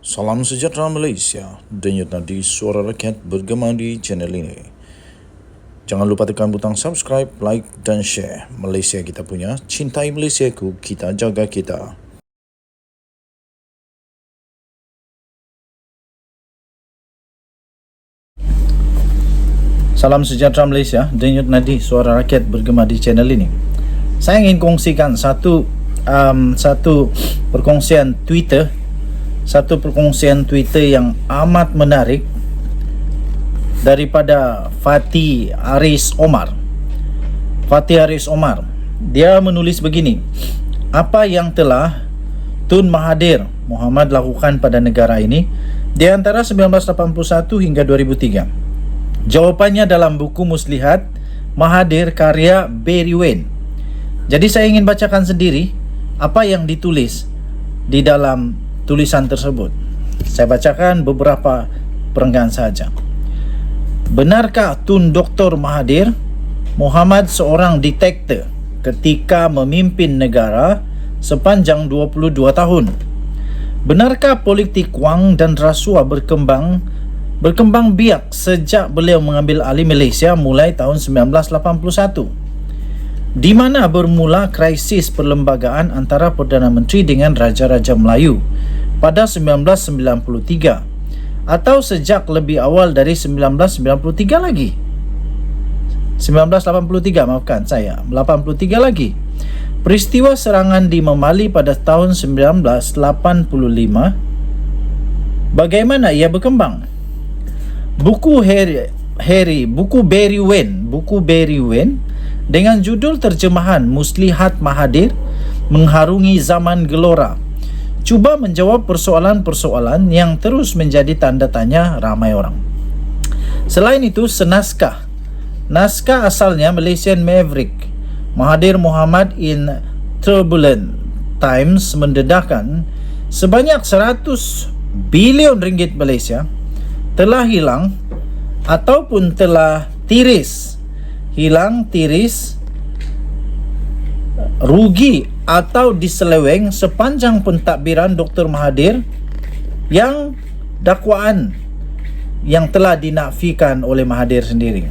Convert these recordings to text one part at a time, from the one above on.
Salam sejahtera Malaysia, denyut nadi suara rakyat bergema di channel ini. Jangan lupa tekan butang subscribe, like dan share. Malaysia kita punya, cintai Malaysiaku, kita jaga kita. Salam sejahtera Malaysia, denyut nadi suara rakyat bergema di channel ini. Saya ingin kongsikan satu perkongsian Twitter yang amat menarik daripada Fatih Haris Omar. Dia menulis begini: apa yang telah Tun Mahathir Mohamad lakukan pada negara ini di antara 1981 hingga 2003? Jawapannya dalam buku Muslihat Mahathir karya Barry Wayne. Jadi saya ingin bacakan sendiri apa yang ditulis di dalam tulisan tersebut. Saya bacakan beberapa perenggan saja. Benarkah Tun Dr. Mahathir Mohamad seorang diktator ketika memimpin negara sepanjang 22 tahun? Benarkah politik wang dan rasuah berkembang biak sejak beliau mengambil alih Malaysia mulai tahun 1981? Di mana bermula krisis perlembagaan antara Perdana Menteri dengan Raja-Raja Melayu pada 1993, atau sejak lebih awal dari 1993 lagi? 1983, maafkan saya, 83 lagi. Peristiwa serangan di Memali pada tahun 1985, bagaimana ia berkembang? Buku Barry Wayne dengan judul terjemahan Muslihat Mahathir Mengharungi Zaman Gelora cuba menjawab persoalan-persoalan yang terus menjadi tanda tanya ramai orang. Selain itu, naskah asalnya Malaysian Maverick, Mahathir Mohamad in Turbulent Times, mendedahkan sebanyak 100 bilion ringgit Malaysia telah hilang ataupun telah tiris, rugi atau diseleweng sepanjang pentadbiran Dr. Mahathir, yang dakwaan yang telah dinafikan oleh Mahathir sendiri.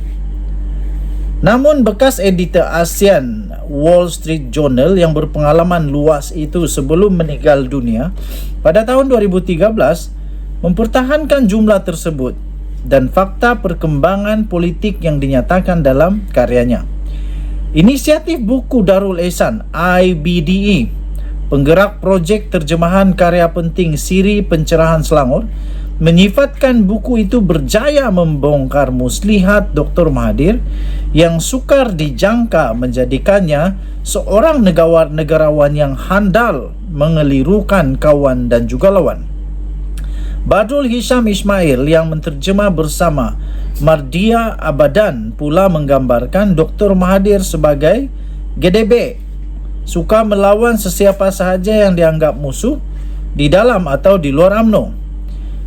Namun bekas editor ASEAN Wall Street Journal yang berpengalaman luas itu sebelum meninggal dunia pada tahun 2013 mempertahankan jumlah tersebut dan fakta perkembangan politik yang dinyatakan dalam karyanya. Inisiatif Buku Darul Ehsan IBDE, penggerak projek terjemahan karya penting Siri Pencerahan Selangor, menyifatkan buku itu berjaya membongkar muslihat Dr. Mahathir yang sukar dijangka menjadikannya seorang negarawan yang handal mengelirukan kawan dan juga lawan. Badrul Hisham Ismail yang menterjemah bersama Mardia Abadan pula menggambarkan Dr. Mahathir sebagai GDB, suka melawan sesiapa sahaja yang dianggap musuh di dalam atau di luar UMNO.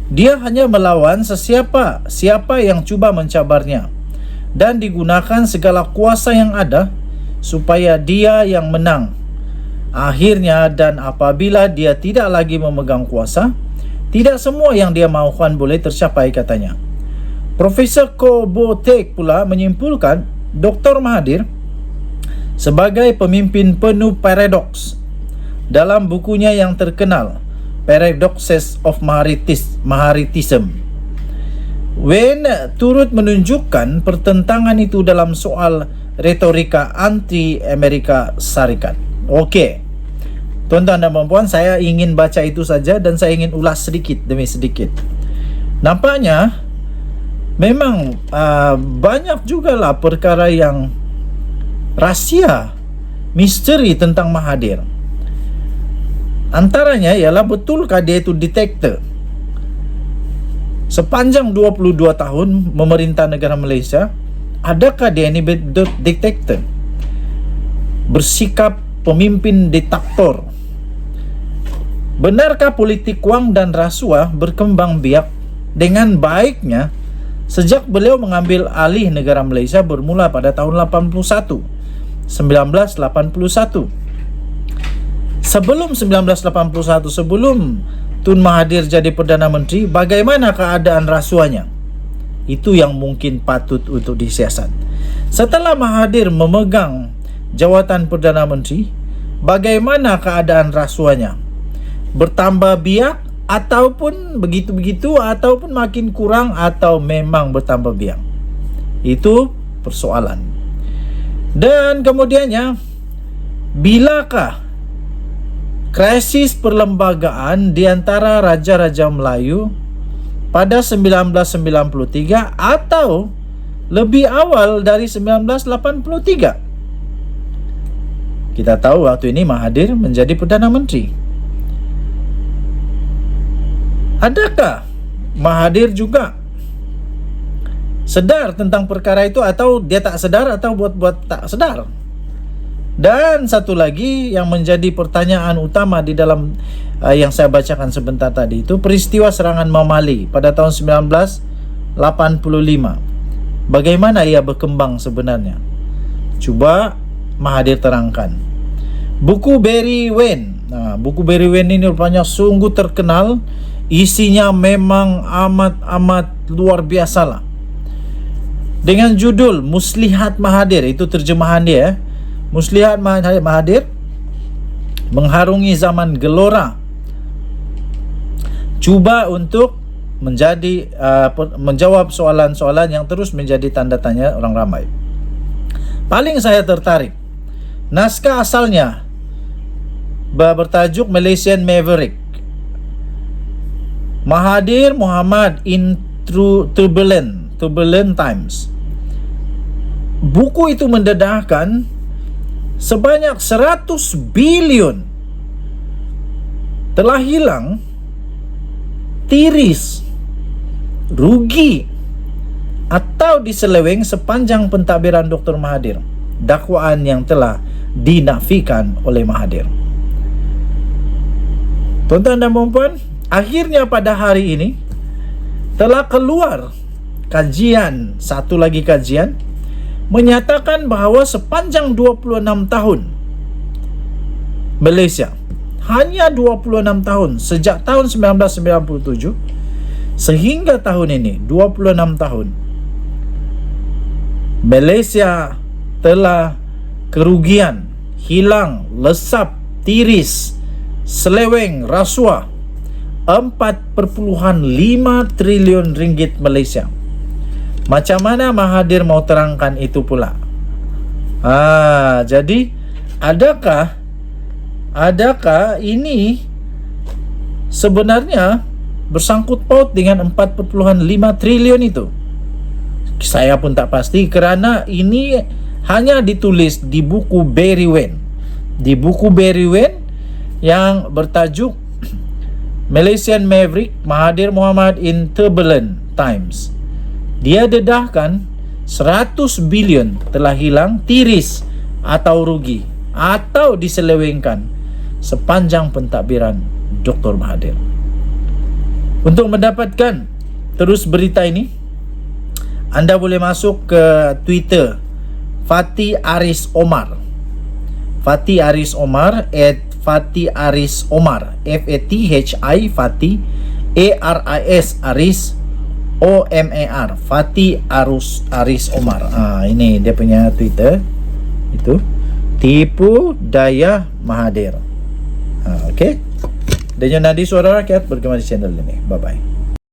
Dia hanya melawan siapa yang cuba mencabarnya, dan digunakan segala kuasa yang ada supaya dia yang menang. Akhirnya, dan apabila dia tidak lagi memegang kuasa, tidak semua yang dia mahukan boleh tercapai, katanya. Profesor Ko Bo Tek pula menyimpulkan Dr. Mahathir sebagai pemimpin penuh paradoks dalam bukunya yang terkenal Paradoxes of Maharitism. Wayne turut menunjukkan pertentangan itu dalam soal retorika anti-Amerika Serikat. Okey, tuan-tuan dan puan-puan, saya ingin baca itu saja dan saya ingin ulas sedikit demi sedikit. Nampaknya memang banyak jugalah perkara yang rahsia, misteri tentang Mahathir. Antaranya ialah, betulkah dia itu diktator? Sepanjang 22 tahun memerintah negara Malaysia, adakah dia ini diktator? Bersikap pemimpin diktator? Benarkah politik wang dan rasuah berkembang biak dengan baiknya sejak beliau mengambil alih negara Malaysia bermula pada tahun 1981? Sebelum 1981, sebelum Tun Mahathir jadi Perdana Menteri, bagaimana keadaan rasuahnya? Itu yang mungkin patut untuk disiasat. Setelah Mahathir memegang jawatan Perdana Menteri, bagaimana keadaan rasuahnya? Bertambah biak ataupun begitu-begitu, ataupun makin kurang, atau memang bertambah biak? Itu persoalan. Dan kemudiannya, bilakah krisis perlembagaan di antara raja-raja Melayu pada 1993 atau lebih awal dari 1983? Kita tahu waktu ini Mahathir menjadi Perdana Menteri. Adakah Mahathir juga sedar tentang perkara itu, atau dia tak sedar, atau buat-buat tak sedar? Dan satu lagi yang menjadi pertanyaan utama di dalam yang saya bacakan sebentar tadi, itu peristiwa serangan Mamali pada tahun 1985. Bagaimana ia berkembang sebenarnya? Coba Mahathir terangkan. Buku Barry Wayne. Buku Barry Wayne ini rupanya sungguh terkenal. Isinya memang amat luar biasa lah. Dengan judul Muslihat Mahathir, itu terjemahan dia. Muslihat Mahathir mengharungi zaman gelora. Cuba untuk menjawab soalan-soalan yang terus menjadi tanda tanya orang ramai. Paling saya tertarik, naskah asalnya bertajuk Malaysian Maverick, Mahathir Mohamad in Turbulent Times. Buku itu mendedahkan sebanyak 100 bilion telah hilang, tiris, rugi atau diseleweng sepanjang pentadbiran Dr. Mahathir, dakwaan yang telah dinafikan oleh Mahathir. Tuan-tuan dan puan-puan, akhirnya pada hari ini telah keluar kajian, satu lagi kajian menyatakan bahawa sepanjang 26 tahun Malaysia, hanya 26 tahun, sejak tahun 1997 sehingga tahun ini, 26 tahun, Malaysia telah kerugian, hilang, lesap, tiris, seleweng, rasuah 4.5 triliun ringgit Malaysia. Macam mana Mahathir mau terangkan itu pula? Jadi adakah ini sebenarnya bersangkut paut dengan 4.5 triliun itu? Saya pun tak pasti, kerana ini hanya ditulis di buku Barry Wayne. Di buku Barry Wayne yang bertajuk Malaysian Maverick, Mahathir Mohamad in Turbulent Times, dia dedahkan 100 bilion telah hilang, tiris atau rugi atau diselewengkan sepanjang pentadbiran Dr. Mahathir. Untuk mendapatkan terus berita ini, anda boleh masuk ke Twitter Fathi Aris Omar. Fathi Aris Omar @Fathi Aris Omar, Fathi Fathi Aris Aris OMAR, Fathi Aris Omar. Ini dia punya Twitter. Itu tipu daya Mahathir. Okey. Dan Nadi Suara Rakyat bergema di channel ini. Bye bye.